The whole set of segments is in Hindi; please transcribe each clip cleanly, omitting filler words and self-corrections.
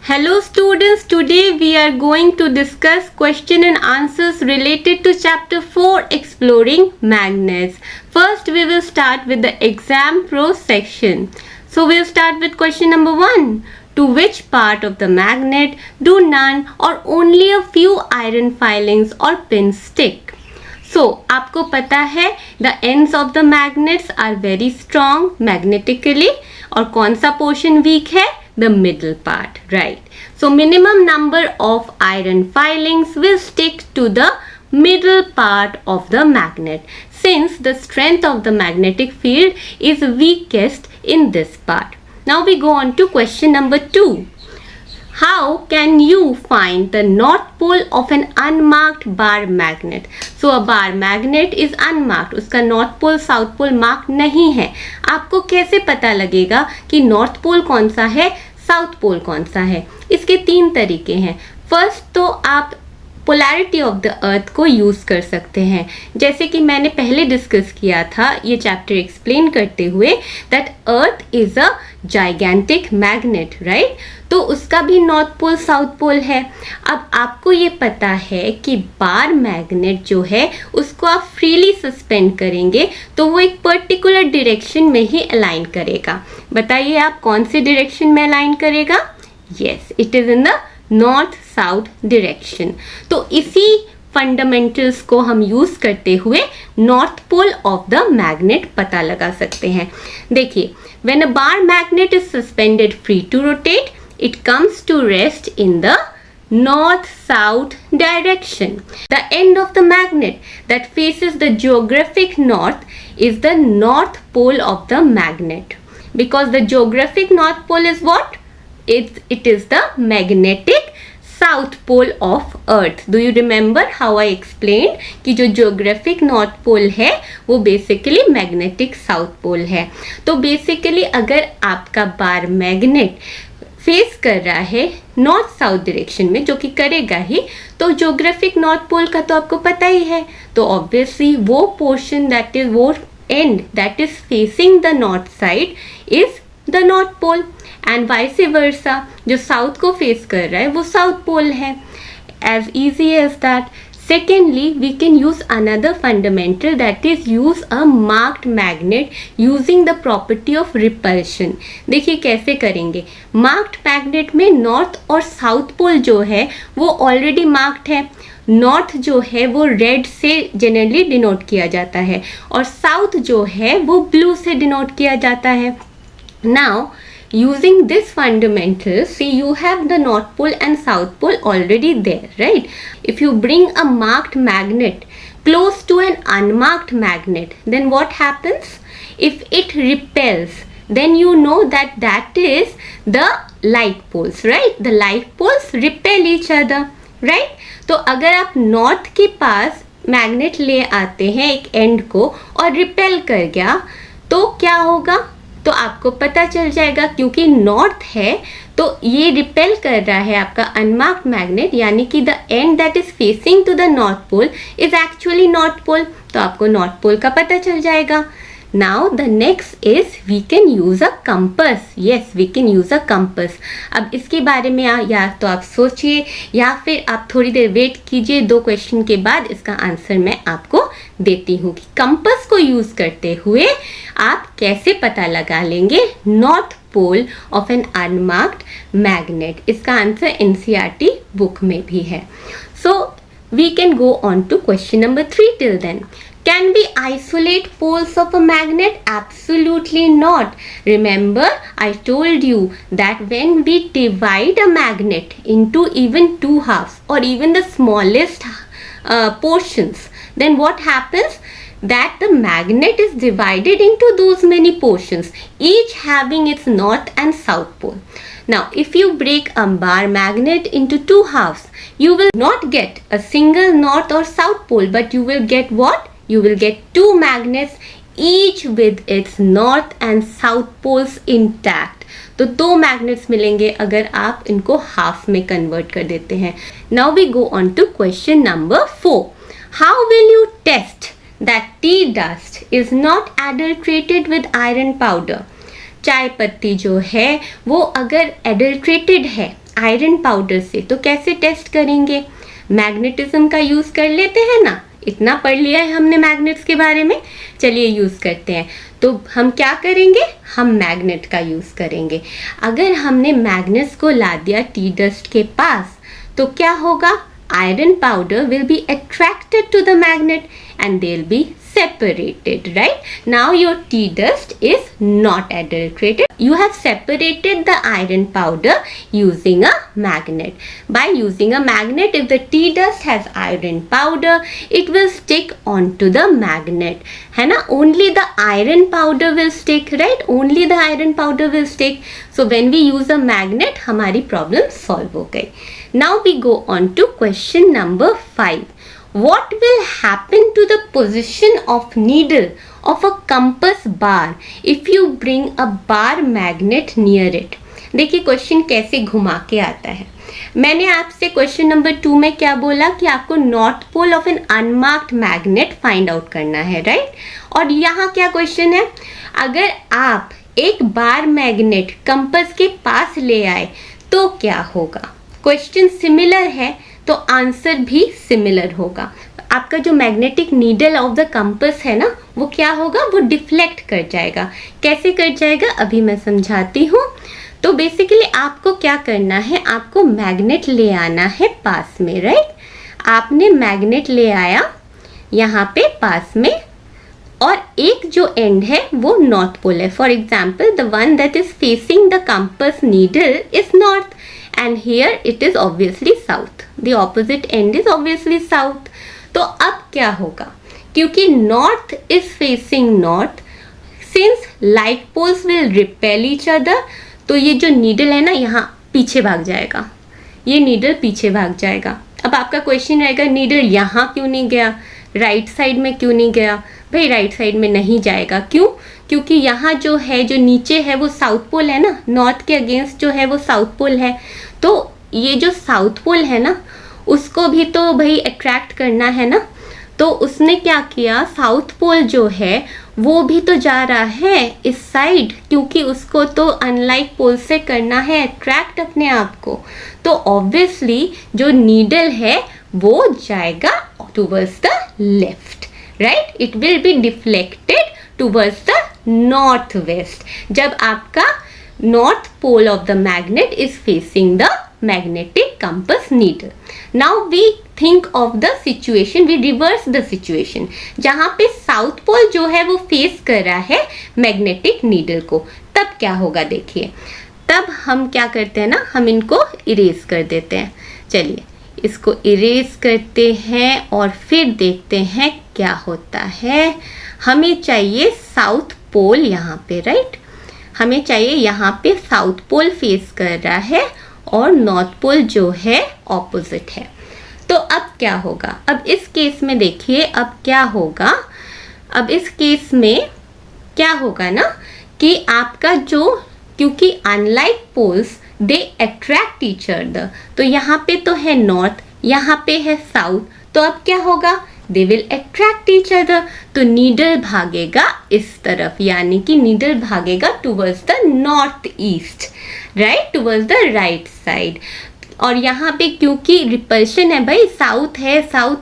Hello students, today we are going to discuss question and answers related to chapter 4 exploring magnets. First we will start with the exam pro section. So we'll start with question number 1. To which part of the magnet do none or only a few iron filings or pins stick? So आपको पता है the ends of the magnets are very strong magnetically और कौन सा portion weak है? The middle part, right? So minimum number of iron filings will stick to the middle part of the magnet since the strength of the magnetic field is weakest in this part. Now we go on to question number 2. How can you find the north pole of an unmarked bar magnet? So a bar magnet is unmarked. उसका north pole, south pole marked नहीं है. आपको कैसे पता लगेगा कि north pole कौन सा है, साउथ पोल कौन सा है? इसके 3 तरीके हैं. फर्स्ट तो आप पोलैरिटी ऑफ द अर्थ को यूज कर सकते हैं, जैसे कि मैंने पहले डिस्कस किया था ये चैप्टर एक्सप्लेन करते हुए that earth is a gigantic magnet, right? तो उसका भी नॉर्थ पोल साउथ पोल है. अब आपको ये पता है कि बार मैग्नेट जो है उसको आप फ्रीली सस्पेंड करेंगे तो वो एक पर्टिकुलर डायरेक्शन में ही अलाइन करेगा. बताइए आप कौन से डायरेक्शन में अलाइन करेगा? Yes, it is in the north south direction. तो इसी फंडामेंटल्स को हम यूज करते हुए north pole of the magnet पता लगा सकते हैं. देखिए, when a bar magnet is suspended free to rotate, it comes to rest in the north-south direction. The end of the magnet that faces the geographic north is the north pole of the magnet. Because the geographic north pole is what? It is the magnetic south pole of earth. Do you remember how I explained कि जो geographic north pole है वो basically magnetic south pole है. तो basically अगर आपका बार मैग्नेट फेस कर रहा है नॉर्थ साउथ डायरेक्शन में, जो कि करेगा ही, तो ज्योग्राफिक नॉर्थ पोल का तो आपको पता ही है. तो ऑब्वियसली वो पोर्शन दैट इज वो end that is facing the north side is the north pole and vice versa, जो साउथ को फेस कर रहा है वो साउथ पोल है. As easy as that. Secondly, we can use another fundamental, that is use a marked magnet using the property of repulsion. देखिए कैसे करेंगे. Marked magnet में नॉर्थ और साउथ पोल जो है वो ऑलरेडी मार्क्ड है. नॉर्थ जो है वो रेड से जनरली डिनोट किया जाता है और साउथ जो है वो ब्लू से डिनोट किया जाता है. Now using this fundamental, see, you have the north pole and south pole already there, right? If you bring a marked magnet close to an unmarked magnet, then what happens? If it repels, then you know that is the like poles, right? The like poles repel each other, right? तो अगर आप नॉर्थ के पास मैग्नेट ले आते हैं एक एंड को और रिपेल कर गया तो क्या होगा? तो आपको पता चल जाएगा, क्योंकि नॉर्थ है तो ये रिपेल कर रहा है आपका अनमार्क्ड मैग्नेट, यानी कि the end that is facing to the north pole is actually north pole. तो आपको नॉर्थ पोल का पता चल जाएगा. Now the next is we can use a compass. Yes, we can use a compass. अब इसके बारे में या तो आप सोचिए या फिर आप थोड़ी देर वेट कीजिए. 2 क्वेश्चन के बाद इसका आंसर मैं आपको देती हूँ कि कंपस को यूज करते हुए आप कैसे पता लगा लेंगे north pole of an unmarked magnet. इसका आंसर NCERT बुक में भी है. So we can go on to question number 3 till then. Can we isolate poles of a magnet? Absolutely not. Remember, I told you that when we divide a magnet into even 2 halves or even the smallest portions, then what happens? That the magnet is divided into those many portions, each having its north and south pole. Now, if you break a bar magnet into 2 halves, you will not get a single north or south pole, but you will get what? You will get 2 magnets, each with its north and south poles intact. तो 2 magnets मिलेंगे अगर आप इनको हाफ में कन्वर्ट कर देते हैं. Now we go on to question number 4. How will you test that tea dust is not adulterated with iron powder? चाय पत्ती जो है वो अगर एडल्ट्रेटेड है आयरन पाउडर से। तो कैसे टेस्ट करेंगे? मैग्नेटिज्म का यूज कर लेते हैं ना, इतना पढ़ लिया है हमने मैग्नेट्स के बारे में, चलिए यूज करते हैं। तो हम क्या करेंगे? हम मैग्नेट का यूज करेंगे। अगर हमने मैग्नेट्स को ला दिया टी डस्ट के पास तो क्या होगा? Iron powder will be attracted to the magnet and they'll be separated, right? Now your tea dust is not adulterated. You have separated the iron powder using a magnet. By using a magnet, if the tea dust has iron powder, it will stick onto the magnet. है ना? Only the iron powder will stick, right? Only the iron powder will stick. So when we use a magnet, हमारी problem solve हो गई. Now we go on to question number 5. What will happen to the position of needle of a compass bar if you bring a bar magnet near it? देखिए क्वेश्चन कैसे घुमा के आता है। मैंने आपसे क्वेश्चन नंबर 2 में क्या बोला कि आपको north pole of an unmarked magnet find out करना है, राइट? और यहाँ क्या क्वेश्चन है? अगर आप एक बार मैग्नेट कंपास के पास ले आए तो क्या होगा? क्वेश्चन सिमिलर है तो आंसर भी सिमिलर होगा। आपका जो magnetic needle of the compass है ना, वो क्या होगा? वो डिफ्लेक्ट कर जाएगा। कैसे कर जाएगा अभी मैं समझाती हूँ। तो बेसिकली आपको क्या करना है? आपको मैग्नेट ले आना है पास में, राइट? आपने मैग्नेट ले आया यहाँ पे पास में, और एक जो एंड है वो नॉर्थ पोल है। For example the one that is facing the compass needle is north and here it is obviously south. The opposite end is obviously south. तो अब क्या होगा? क्योंकि north is facing north, since like poles will repel each other, तो ये जो needle है ना यहाँ पीछे भाग जाएगा, ये needle पीछे भाग जाएगा। अब आपका क्वेश्चन रहेगा needle यहाँ क्यों नहीं गया, राइट साइड में क्यों नहीं गया? भाई राइट साइड में नहीं जाएगा, क्यों? क्योंकि यहाँ जो है, जो नीचे है वो साउथ पोल है ना, नॉर्थ के अगेंस्ट जो है वो साउथ पोल है। तो ये जो साउथ पोल है ना, उसको भी तो भाई अट्रैक्ट करना है ना। तो उसने क्या किया? साउथ पोल जो है वो भी तो जा रहा है इस साइड, क्योंकि उसको तो अनलाइक पोल से करना है अट्रैक्ट अपने आप को। तो ऑब्वियसली जो नीडल है वो जाएगा towards the left, right? It will be deflected towards the north west जब आपका north pole of the magnet is facing the magnetic compass needle. Now we think of the situation, we reverse the situation. जहाँ पे south pole जो है वो face कर रहा है magnetic needle को, तब क्या होगा? देखिए तब हम क्या करते हैं ना, हम इनको erase कर देते हैं। चलिए इसको erase करते हैं और फिर देखते हैं क्या होता है। हमें चाहिए साउथ पोल यहाँ पे, राइट? हमें चाहिए यहाँ पे साउथ पोल फेस कर रहा है और नॉर्थ पोल जो है ऑपोजिट है। तो अब क्या होगा? अब इस केस में देखिए अब क्या होगा। अब इस केस में क्या होगा ना कि आपका जो, क्योंकि unlike poles they attract each other, तो यहाँ पे तो है नॉर्थ, यहाँ पे है साउथ, तो अब क्या होगा? They will attract each other. तो नीडल भागेगा इस तरफ, यानी कि नीडल भागेगा towards the north east, right? Towards the right side. और यहाँ पे क्योंकि रिपल्शन है भाई, साउथ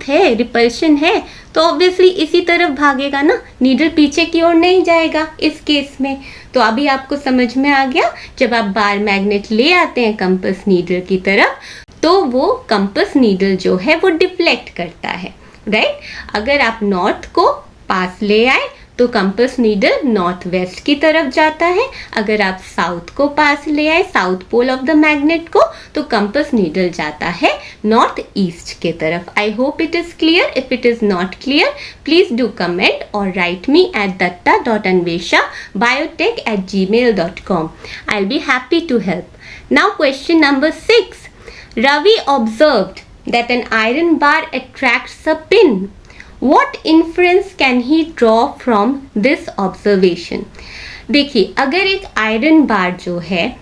है रिपल्शन है, तो ऑब्वियसली इसी तरफ भागेगा ना, नीडल पीछे की ओर नहीं जाएगा इस केस में। तो अभी आपको समझ में आ गया, जब आप बार मैग्नेट ले आते हैं कंपास नीडल की तरफ तो वो कंपास नीडल जो है वो डिफ्लेक्ट करता है, राइट? अगर आप नॉर्थ को पास ले आए तो कंपास नीडल नॉर्थ वेस्ट की तरफ जाता है। अगर आप साउथ को पास ले आए, south pole of the magnet को, तो कंपास नीडल जाता है नॉर्थ ईस्ट के तरफ। I hope it is clear. If it is not clear please do comment और write me at datta.anveshabiotech@gmail.com. I'll be happy to help. Now question number 6. Ravi observed that an iron bar attracts a pin. What inference can he draw from this observation? देखिए अगर एक आयरन बार जो है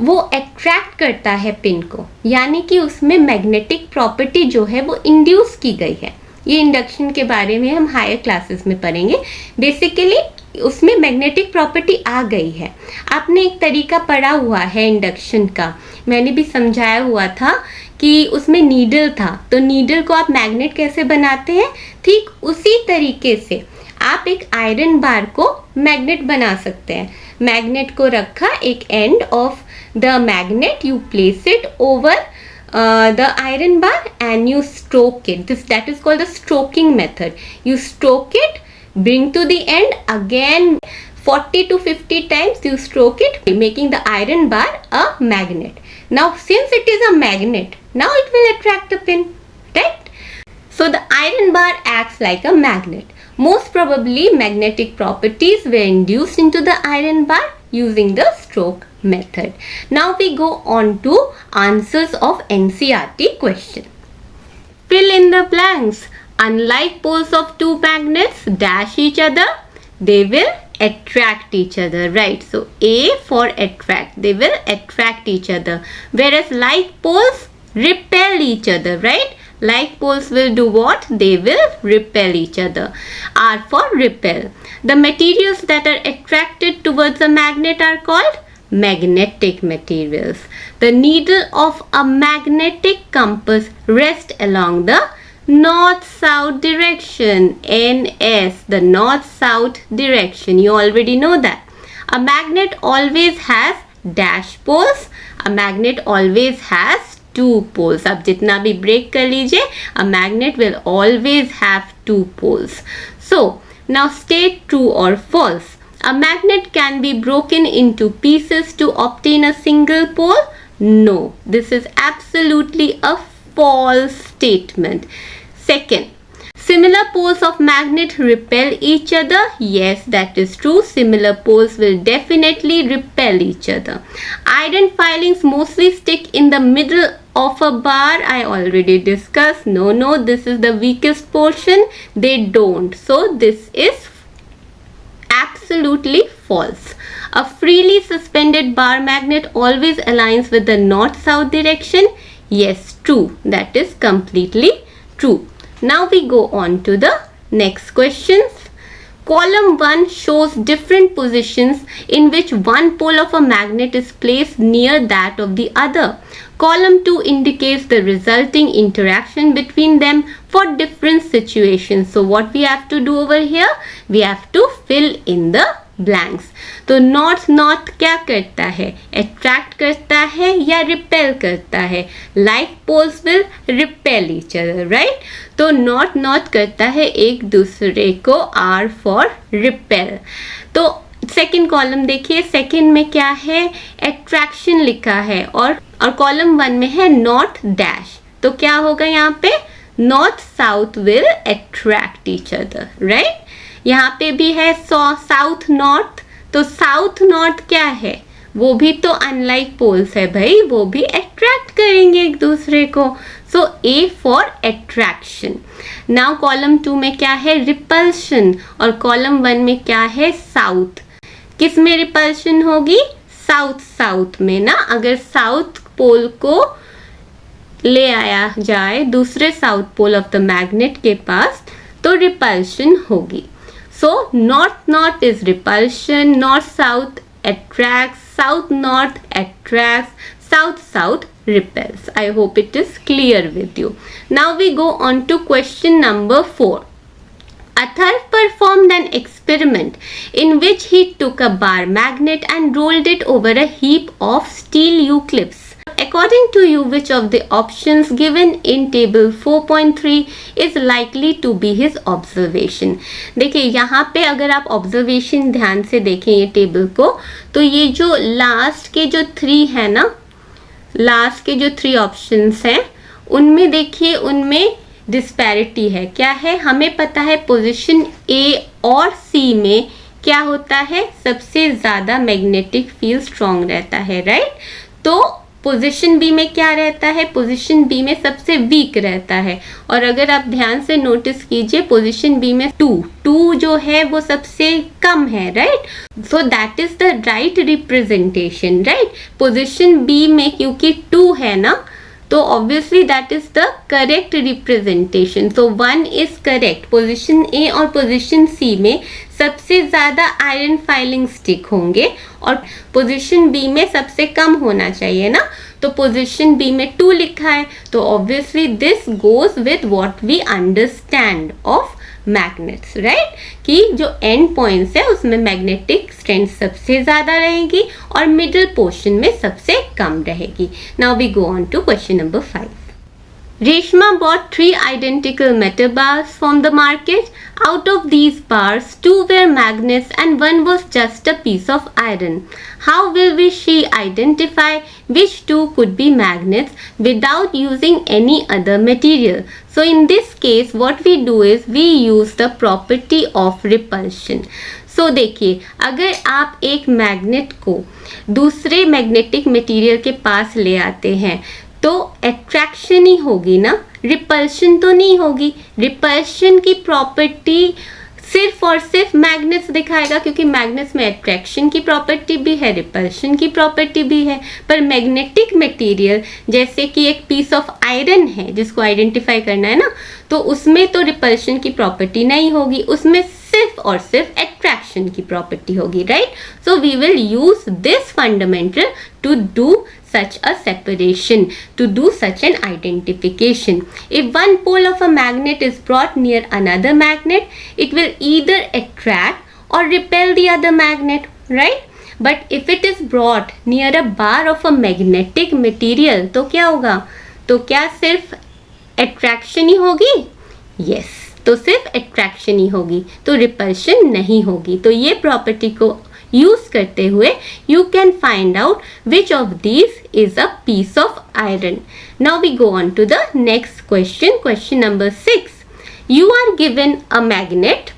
वो अट्रैक्ट करता है पिन को, यानी कि उसमें मैग्नेटिक प्रॉपर्टी जो है वो इंड्यूस की गई है। ये इंडक्शन के बारे में हम हायर क्लासेस में पढ़ेंगे। बेसिकली उसमें मैग्नेटिक प्रॉपर्टी आ गई है। आपने एक तरीका पढ़ा हुआ है इंडक्शन का, मैंने भी समझाया हुआ था कि उसमें नीडल था, तो नीडल को आप मैग्नेट कैसे बनाते हैं, ठीक उसी तरीके से आप एक आयरन बार को मैग्नेट बना सकते हैं। मैग्नेट को रखा, एक end of the magnet you place it over the iron bar and you stroke it. That is called the stroking method. You stroke it, bring to the end, again 40 to 50 times you stroke it, making the iron bar a magnet. Now since it is a magnet, now it will attract the pin, right? So the iron bar acts like a magnet. Most probably magnetic properties were induced into the iron bar using the stroke method. Now we go on to answers of NCERT question. Fill in the blanks. Unlike poles of two magnets dash each other, they will attract each other, right? So A for attract, they will attract each other, whereas like poles repel each other, right? Like poles will do what? They will repel each other. R for repel. The materials that are attracted towards a magnet are called magnetic materials. The needle of a magnetic compass rests along the north-south direction, NS, the north-south direction. You already know that. A magnet always has dash poles. A magnet always has two poles. अब जितना भी break कर लीजिए, a magnet will always have two poles. So now state true or false. A magnet can be broken into pieces to obtain a single pole. No, this is absolutely a false statement. Second, similar poles of magnet repel each other. Yes, that is true. Similar poles will definitely repel each other. Iron filings mostly stick in the middle of a bar. I already discussed. No, this is the weakest portion. They don't. So this is absolutely false. A freely suspended bar magnet always aligns with the north-south direction. Yes, true. That is completely true. Now we go on to the next questions. Column 1 shows different positions in which one pole of a magnet is placed near that of the other. Column 2 indicates the resulting interaction between them for different situations. So what we have to do over here? We have to fill in the blanks. तो north क्या करता है? Attract करता है या repel करता है? Like poles will repel each other, right? तो north करता है एक दूसरे को. R for repel. तो सेकेंड कॉलम देखिए, सेकेंड में क्या है? एट्रैक्शन लिखा है और कॉलम 1 में है नॉर्थ डैश. तो क्या होगा यहाँ पे? North south will attract each other, right? यहाँ पे भी है साउथ नॉर्थ. तो साउथ नॉर्थ क्या है? वो भी तो अनलाइक पोल्स है भाई, वो भी अट्रैक्ट करेंगे एक दूसरे को. So A for attraction. Now column 2 में क्या है? रिपल्शन. और कॉलम 1 में क्या है? साउथ. किस में रिपल्शन होगी? साउथ में ना. अगर साउथ पोल को ले आया जाए दूसरे south pole of the magnet के पास तो रिपल्शन होगी. So north is repulsion, north south attracts, south north attracts, south repels. I hope it is clear with you. Now we go on to question number 4. Athar performed an experiment in which he took a bar magnet and rolled it over a heap of steel U-clips. According to you, which of the options given in table 4.3 is likely to be his observation? देखिए यहाँ पे अगर आप observation ध्यान से देखें ये टेबल को, तो ये जो लास्ट के जो 3 है ना, लास्ट के जो 3 ऑप्शंस हैं उनमें देखिए उनमें डिस्पैरिटी है. क्या है? हमें पता है पोजीशन ए और सी में क्या होता है? सबसे ज़्यादा मैग्नेटिक फील्ड स्ट्रॉन्ग रहता है, राइट? तो पोजीशन बी में क्या रहता है? पोजीशन बी में सबसे वीक रहता है. और अगर आप ध्यान से नोटिस कीजिए पोजीशन बी में 2 जो है वो सबसे कम है, right? So that is the right representation, right? Position B में क्योंकि 2 है ना, तो obviously that is the correct representation. So 1 is correct. Position A और पोजीशन सी में सबसे ज़्यादा आयरन फाइलिंग स्टिक होंगे और पोजीशन बी में सबसे कम होना चाहिए ना, तो पोजीशन बी में 2 लिखा है, तो obviously this goes with what we understand of magnets, right, कि जो एंड पॉइंट्स है उसमें मैग्नेटिक स्ट्रेंथ सबसे ज़्यादा रहेगी और मिडिल पोर्शन में सबसे कम रहेगी. Now we go on to question number 5. Reshma bought 3 identical metal bars from the market. Out of these bars, 2 were magnets and 1 was just a piece of iron. How will she identify which 2 could be magnets without using any other material? So in this case, what we do is we use the property of repulsion. So देखिए, अगर आप एक मैग्नेट को दूसरे मैग्नेटिक मटेरियल के पास ले आते हैं तो अट्रैक्शन ही होगी ना, रिपल्शन तो नहीं होगी. रिपल्शन की प्रॉपर्टी सिर्फ और सिर्फ मैग्नेट्स दिखाएगा, क्योंकि मैग्नेट्स में अट्रैक्शन की प्रॉपर्टी भी है, रिपल्शन की प्रॉपर्टी भी है. पर मैग्नेटिक मटेरियल जैसे कि एक पीस ऑफ आयरन है जिसको आइडेंटिफाई करना है ना, तो उसमें तो रिपल्शन की प्रॉपर्टी नहीं होगी, उसमें सिर्फ और सिर्फ अट्रैक्शन की प्रॉपर्टी होगी, right. So we will use this fundamental to do such a separation, to do such an identification. If one pole of a magnet is brought near another magnet, it will either attract or repel the other magnet, right? But if it is brought near a bar of a magnetic material, तो क्या होगा? तो क्या सिर्फ attraction ही होगी? Yes, तो सिर्फ attraction ही होगी, तो repulsion नहीं होगी. तो ये property को यूज करते हुए you can find out which of these is a piece of iron. Now we go on to the next question. Question number 6. You are given a magnet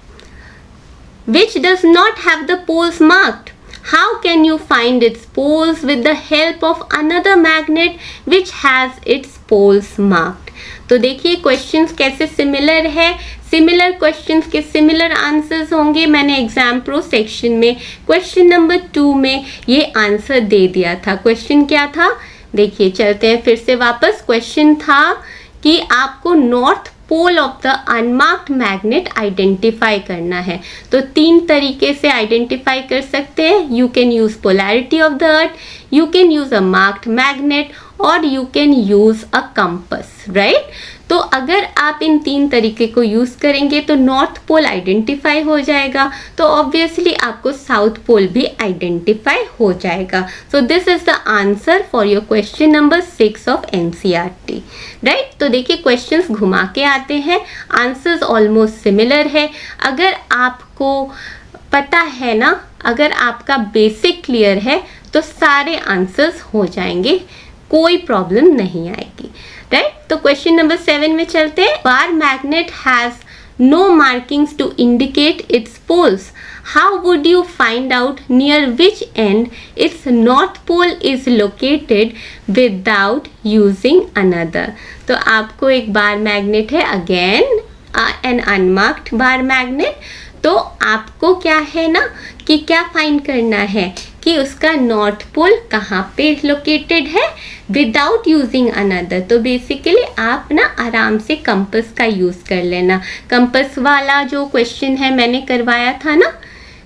which does not have the poles marked. How can you find its poles with the help of another magnet which has its poles marked? तो देखिए क्वेश्चंस कैसे सिमिलर है. सिमिलर क्वेश्चंस के सिमिलर आंसर्स होंगे. मैंने एग्जाम प्रो सेक्शन में क्वेश्चन नंबर 2 में ये आंसर दे दिया था. क्वेश्चन क्या था, देखिए चलते हैं फिर से वापस. क्वेश्चन था कि आपको north pole of the unmarked magnet identify करना है. तो 3 तरीके से आइडेंटिफाई कर सकते हैं. You can use polarity of the earth, you can use a marked magnet और you can use a compass, right. तो अगर आप इन 3 तरीके को यूज करेंगे तो नॉर्थ पोल आइडेंटिफाई हो जाएगा, तो ऑब्वियसली आपको साउथ पोल भी आइडेंटिफाई हो जाएगा. So this is the answer for your question number 6 of NCERT, right. तो देखिए क्वेश्चंस घुमा के आते हैं, आंसर्स ऑलमोस्ट सिमिलर है. अगर आपको पता है ना, अगर आपका बेसिक क्लियर है तो सारे आंसर्स हो जाएंगे, कोई प्रॉब्लम नहीं आएगी, राइट. तो क्वेश्चन नंबर 7 में चलते हैं. Bar magnet has no markings to indicate its poles. How would you find out near which end its north pole is located without using another. तो आपको एक बार मैग्नेट है, again an unmarked bar magnet. तो आपको क्या है ना कि क्या फाइंड करना है कि उसका नॉर्थ पोल कहाँ पे लोकेटेड है विदाउट यूजिंग अनदर. तो बेसिकली आप ना आराम से कंपस का यूज़ कर लेना. कंपस वाला जो क्वेश्चन है मैंने करवाया था ना,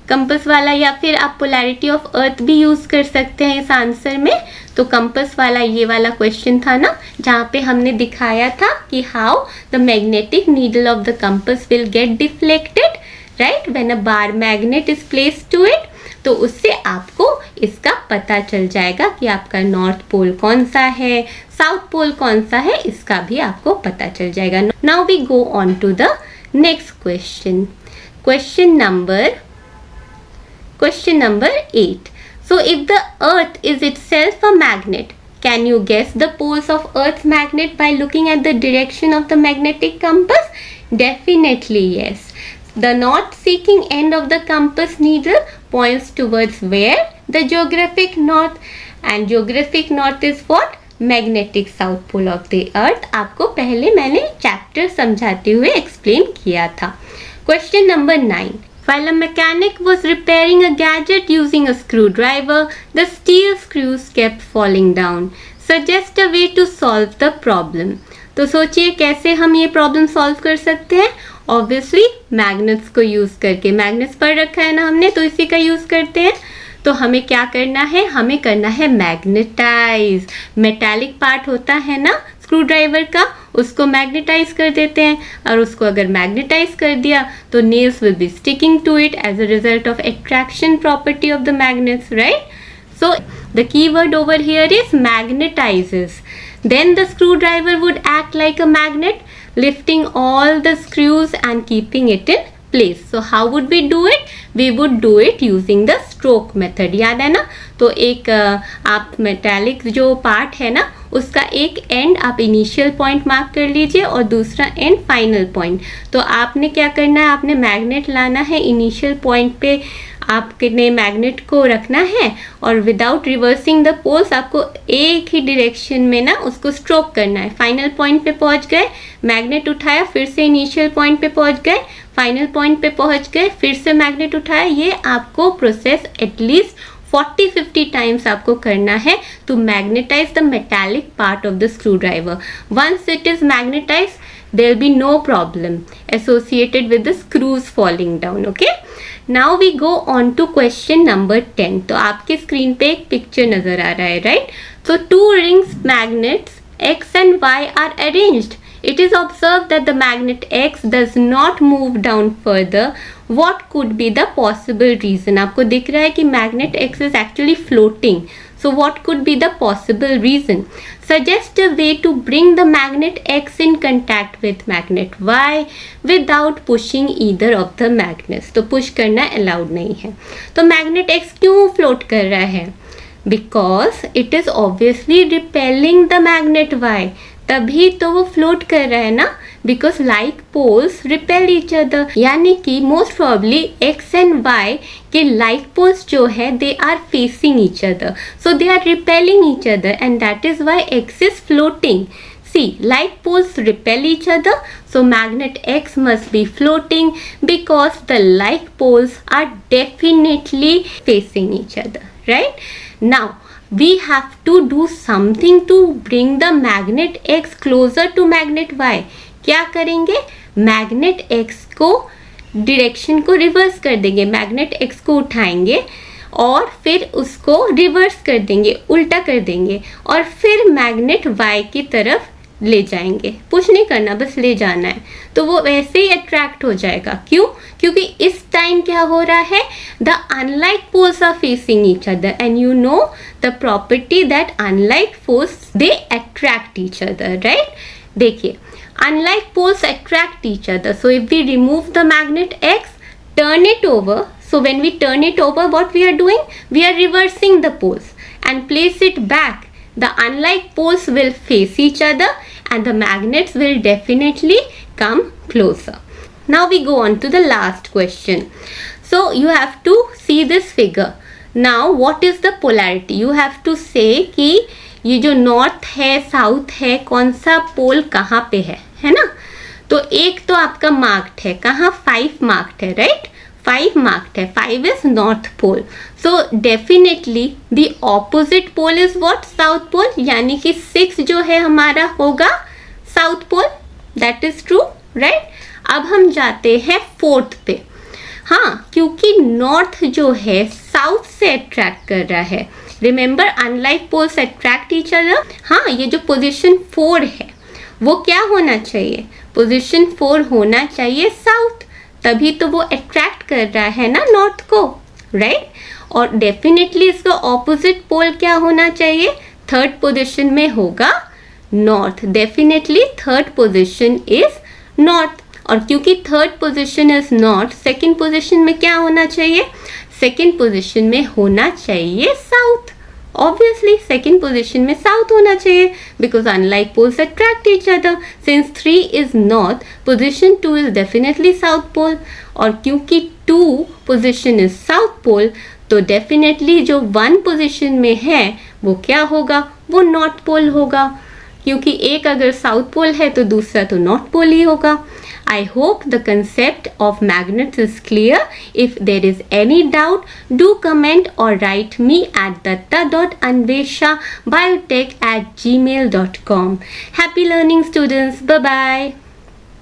कंपस वाला, या फिर आप पोलैरिटी ऑफ अर्थ भी यूज़ कर सकते हैं इस आंसर में. तो कंपस वाला ये वाला क्वेश्चन था ना, जहाँ पे हमने दिखाया था कि how the magnetic needle of the compass will get deflected, right, when a bar magnet is placed to it. तो उससे आपको इसका पता चल जाएगा कि आपका नॉर्थ पोल कौन सा है, साउथ पोल कौन सा है, इसका भी आपको पता चल जाएगा. Now we go on to the next question. Question number 8. So if the earth is itself a magnet, can you guess the poles of earth's magnet by looking at the direction of the magnetic compass? Definitely yes. The north-seeking end of the compass needle points towards where? The geographic north. And geographic north is what? Magnetic south pole of the earth. आपको पहले मैंने चैप्टर समझाते हुए एक्सप्लेन किया था. Question number 9. While a mechanic was repairing a gadget using a screwdriver, the steel screws kept falling down. Suggest a way to solve the problem. तो सोचिए कैसे हम ये प्रॉब्लम सॉल्व कर सकते हैं. ऑब्वियसली मैग्नेट्स को यूज करके, मैग्नेट्स पढ़ रखा है ना हमने, तो इसी का यूज करते हैं। तो हमें क्या करना है, हमें करना है मैग्नेटाइज। मेटालिक पार्ट होता है ना स्क्रू ड्राइवर का, उसको मैग्नेटाइज कर देते हैं, और उसको अगर मैग्नेटाइज कर दिया तो nails will be sticking to it as a result of attraction property of the magnets, right? So the keyword over here is magnetizes. Then the screwdriver would act like a magnet, lifting all the screws and keeping it in place. So how would we do it? We would do it using the stroke method. याद है ना? तो एक आप मेटालिक जो पार्ट है ना, उसका एक एंड आप इनिशियल पॉइंट मार्क कर लीजिए और दूसरा एंड फाइनल पॉइंट। तो आपने क्या करना है, आपने मैग्नेट लाना है, इनिशियल पॉइंट पे आपने मैग्नेट को रखना है और विदाउट रिवर्सिंग द पोल्स आपको एक ही डायरेक्शन में ना उसको स्ट्रोक करना है। फाइनल पॉइंट पे पहुंच गए, मैग्नेट उठाया, फिर से इनिशियल पॉइंट पे पहुंच गए, फाइनल पॉइंट पे पहुंच गए, फिर से मैग्नेट उठाया। ये आपको प्रोसेस एटलीस्ट 40-50 टाइम्स आपको करना है to magnetise the metallic part of the screwdriver. Once it is magnetise there will be no problem associated with the screws falling down. Okay, now we go on to question number 10. तो आपके स्क्रीन पे एक पिक्चर नजर आ रहा है, right? So two rings magnets X and Y are arranged. It is observed that the magnet X does not move down further. What could be the possible reason? आपको दिख रहा है कि magnet X is actually floating. So what could be the possible reason? Suggest a way to bring the magnet X in contact with magnet Y without pushing either of the magnets. तो push करना allowed नहीं है। तो magnet X क्यों float कर रहा है? Because it is obviously repelling the magnet Y. तभी तो वो फ्लोट कर रहा है ना, because like poles repel each other, यानी कि most probably X and Y के लाइक पोल्स जो है they are facing each other, so they are repelling each other and that is why X is floating. See, like poles repel each other, so magnet X must be floating because the like poles are definitely facing each other, right? Now, we have to do something to bring the magnet X closer to magnet Y. क्या करेंगे? magnet X को डायरेक्शन को रिवर्स कर देंगे, magnet X को उठाएंगे और फिर उसको रिवर्स कर देंगे, उल्टा कर देंगे और फिर मैग्नेट Y की तरफ ले जाएंगे. पुश नहीं करना, बस ले जाना है, तो वो वैसे ही अट्रैक्ट हो जाएगा. क्यों? क्योंकि इस टाइम क्या हो रहा है, the unlike poles are facing each other and you know the property that unlike poles they attract each other, right? देखिए, unlike poles attract each other, so if we remove the magnet X, turn it over, so when we turn it over, what we are doing, we are reversing the poles and place it back. The unlike poles will face each other and the magnets will definitely come closer. Now we go on to the last question. So you have to see this figure. Now what is the polarity? You have to say कि ये जो north है, south है, कौन सा पोल कहाँ पे है ना? तो एक तो आपका मार्क्ड है, कहाँ? 5 मार्क्ड है, राइट? 5 मार्क्ड है, 5 is north pole. So definitely the opposite pole is what? South pole. यानी कि 6 जो है हमारा होगा south pole. That is true, right? अब हम जाते हैं 4th पे. हाँ, क्योंकि north जो है south से attract कर रहा है. Remember, unlike poles attract each other. हाँ, ये जो position 4 है वो क्या होना चाहिए? पोजीशन 4 होना चाहिए साउथ, तभी तो वो अट्रैक्ट कर रहा है ना नॉर्थ को, राइट? और डेफिनेटली इसका ऑपोजिट पोल क्या होना चाहिए? 3rd पोजीशन में होगा north. Definitely 3rd position is north, और क्योंकि 3rd position is north, 2nd position में क्या होना चाहिए? 2nd पोजीशन में होना चाहिए साउथ. Obviously, 2nd position में south होना चाहिए because unlike poles attract each other. Since 3 is north, position 2 is definitely south pole. और क्योंकि 2 position is south pole, तो definitely जो 1 position में है वो क्या होगा? वो north pole होगा, क्योंकि एक अगर south pole है तो दूसरा तो north pole ही होगा. I hope the concept of magnets is clear. If there is any doubt, do comment or write me at datta.anveshabiotech@gmail.com. Happy learning, students. Bye-bye.